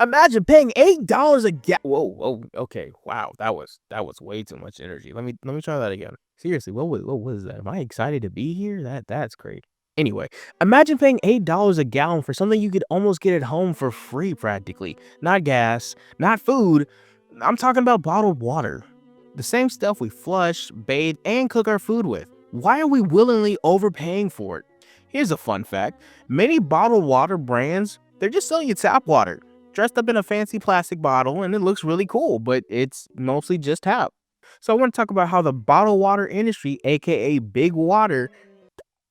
Imagine paying $8 a gallon. Whoa, whoa, okay, wow, that was way too much energy. Let me try that again. Seriously, what was that? Am I excited to be here? That's great. Anyway, imagine paying $8 a gallon for something you could almost get at home for free practically. Not gas, not food. I'm talking about bottled water. The same stuff we flush, bathe, and cook our food with. Why are we willingly overpaying for it? Here's a fun fact. Many bottled water brands, they're just selling you tap water dressed up in a fancy plastic bottle, and it looks really cool, but it's mostly just tap. So I want to talk about how the bottled water industry, aka big water,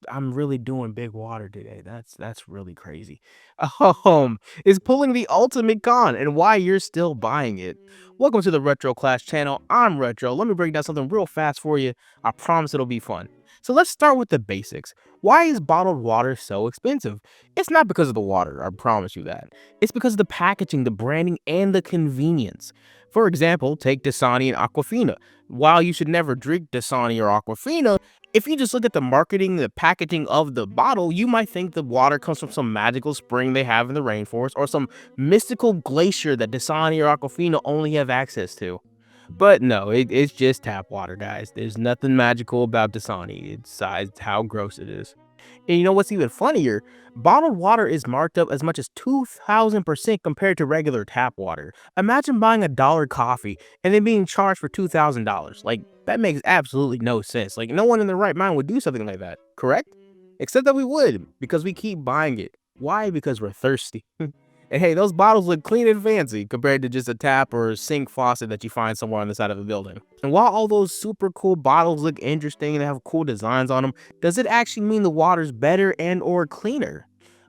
I'm really doing big water today. That's really crazy. Is pulling the ultimate con and why you're still buying it. Welcome to the Retro Class channel. I'm Retro. Let me break down something real fast for you. I promise it'll be fun. So let's start with the basics. Why is bottled water so expensive? It's not because of the water, I promise you that. It's because of the packaging, the branding, and the convenience. For example, take Dasani and Aquafina. While you should never drink Dasani or Aquafina, if you just look at the marketing, the packaging of the bottle, you might think the water comes from some magical spring they have in the rainforest or some mystical glacier that Dasani or Aquafina only have access to. But no, it's just tap water, guys. There's nothing magical about Dasani. It's besides how gross it is. And you know what's even funnier? Bottled water is marked up as much as 2,000% compared to regular tap water. Imagine buying $1 coffee and then being charged for $2,000. Like, that makes absolutely no sense. Like, no one in their right mind would do something like that, correct? Except that we would, because we keep buying it. Why? Because we're thirsty. And hey, those bottles look clean and fancy compared to just a tap or a sink faucet that you find somewhere on the side of a building. And while all those super cool bottles look interesting and have cool designs on them, does it actually mean the water's better and or cleaner?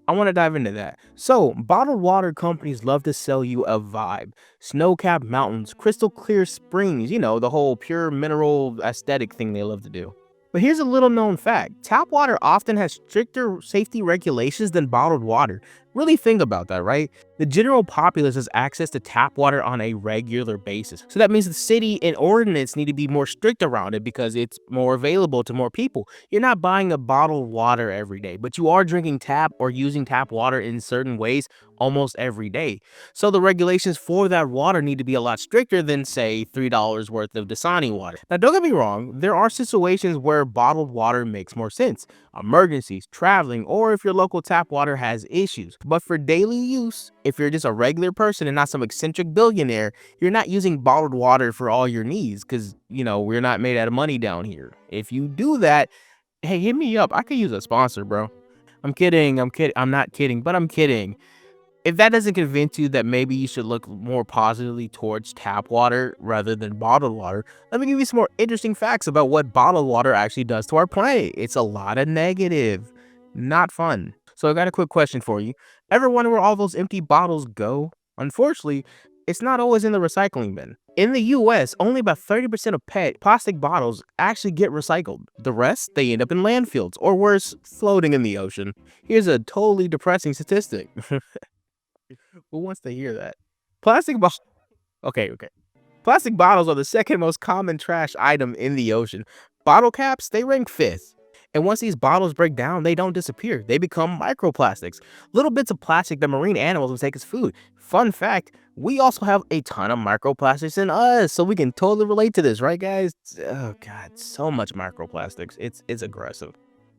I want to dive into that. So, bottled water companies love to sell you a vibe. Snow-capped mountains, crystal clear springs, the whole pure mineral aesthetic thing they love to do. But here's a little known fact. Tap water often has stricter safety regulations than bottled water. Really think about that, right? The general populace has access to tap water on a regular basis. So that means the city and ordinance need to be more strict around it because it's more available to more people. You're not buying a bottled water every day, but you are drinking tap or using tap water in certain ways almost every day. So the regulations for that water need to be a lot stricter than, say, $3 worth of Dasani water. Now, don't get me wrong, there are situations where bottled water makes more sense. Emergencies, traveling, or if your local tap water has issues. But for daily use, if you're just a regular person and not some eccentric billionaire, you're not using bottled water for all your needs because, we're not made out of money down here. If you do that, hey, hit me up. I could use a sponsor, bro. I'm kidding. I'm kidding. I'm not kidding, but I'm kidding. If that doesn't convince you that maybe you should look more positively towards tap water rather than bottled water, let me give you some more interesting facts about what bottled water actually does to our planet. It's a lot of negative. Not fun. So I got a quick question for you. Ever wonder where all those empty bottles go? Unfortunately, it's not always in the recycling bin. In the US, only about 30% of PET plastic bottles actually get recycled. The rest, they end up in landfills, or worse, floating in the ocean. Here's a totally depressing statistic. Who wants to hear that? Plastic bottles. Okay. Plastic bottles are the second most common trash item in the ocean. Bottle caps, they rank fifth. And once these bottles break down, they don't disappear. They become microplastics, little bits of plastic that marine animals will take as food. Fun fact, we also have a ton of microplastics in us, so we can totally relate to this, right, guys? Oh, God, so much microplastics. It's aggressive.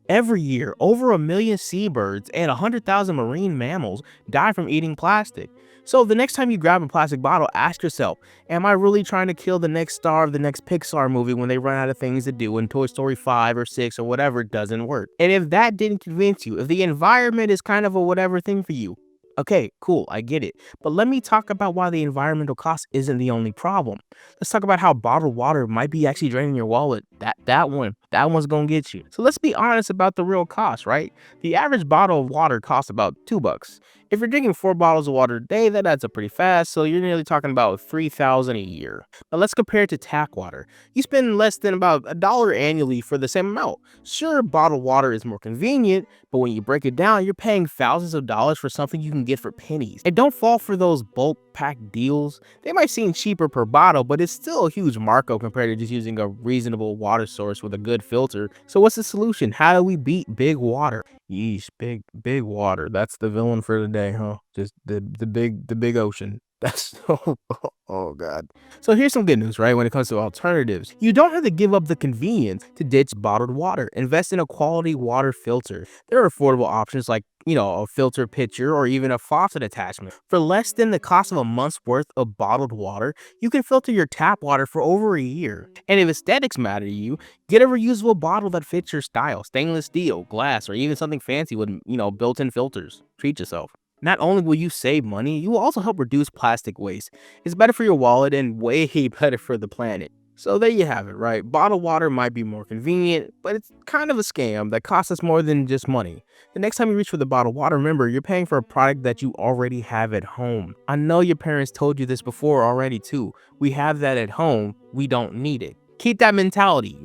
Every year, over 1 million seabirds and 100,000 marine mammals die from eating plastic. So the next time you grab a plastic bottle, ask yourself, am I really trying to kill the next star of the next Pixar movie when they run out of things to do and Toy Story 5 or 6 or whatever doesn't work? And if that didn't convince you, if the environment is kind of a whatever thing for you, okay, cool, I get it. But let me talk about why the environmental cost isn't the only problem. Let's talk about how bottled water might be actually draining your wallet. That one's gonna get you. So let's be honest about the real cost, right? The average bottle of water costs about $2. If you're drinking 4 bottles of water a day, that adds up pretty fast, so you're nearly talking about $3,000 a year. Now let's compare it to tap water. You spend less than about $1 annually for the same amount. Sure, bottled water is more convenient, but when you break it down, you're paying thousands of dollars for something you can get for pennies. And don't fall for those bulk pack deals. They might seem cheaper per bottle, but it's still a huge markup compared to just using a reasonable water source with a good filter. So what's the solution? How do we beat big water? Yeesh, big water. That's the villain for the day, huh? Just the big ocean. That's oh god. So here's some good news, right? When it comes to alternatives, you don't have to give up the convenience to ditch bottled water. Invest in a quality water filter. There are affordable options like, a filter pitcher or even a faucet attachment. For less than the cost of a month's worth of bottled water, you can filter your tap water for over a year. And if aesthetics matter to you, get a reusable bottle that fits your style, stainless steel, glass, or even something fancy with, built-in filters. Treat yourself. Not only will you save money, you will also help reduce plastic waste. It's better for your wallet and way better for the planet. So there you have it, right? Bottled water might be more convenient, but it's kind of a scam that costs us more than just money. The next time you reach for the bottled water, remember, you're paying for a product that you already have at home. I know your parents told you this before already too. We have that at home, we don't need it. Keep that mentality.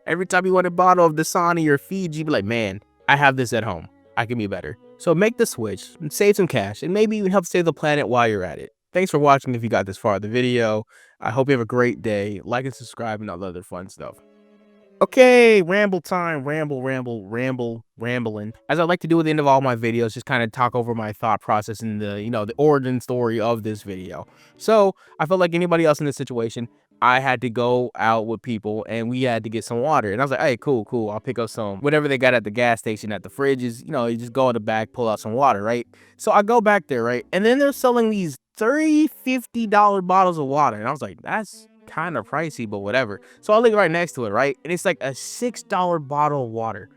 Every time you want a bottle of Dasani or Fiji, be like, man, I have this at home. I can be better. So make the switch and save some cash and maybe even help save the planet while you're at it. Thanks for watching if you got this far in the video. I hope you have a great day. Like and subscribe and all the other fun stuff. Okay, ramble time, rambling. As I like to do at the end of all my videos, just kind of talk over my thought process and the origin story of this video. So I felt like anybody else in this situation, I had to go out with people and we had to get some water. And I was like, hey, cool. I'll pick up some, whatever they got at the gas station, at the fridges, you just go in the back, pull out some water, right? So I go back there, right? And then they're selling these $30, $50 bottles of water. And I was like, that's kind of pricey, but whatever. So I look right next to it, right? And it's like a $6 bottle of water.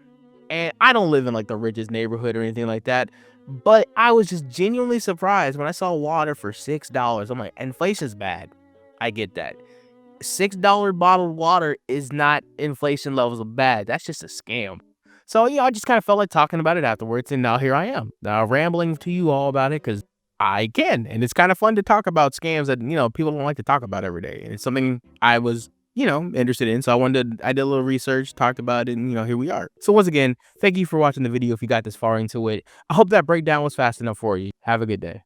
And I don't live in like the richest neighborhood or anything like that, but I was just genuinely surprised when I saw water for $6. I'm like, inflation's bad. I get that. $6 bottled water is not inflation levels of bad. That's just a scam. So, I just kind of felt like talking about it afterwards, and now here I am, now rambling to you all about it because I can, and it's kind of fun to talk about scams that, people don't like to talk about every day, and it's something I was, interested in, so I did a little research, talked about it, and, here we are. So once again, thank you for watching the video if you got this far into it. I hope that breakdown was fast enough for you. Have a good day.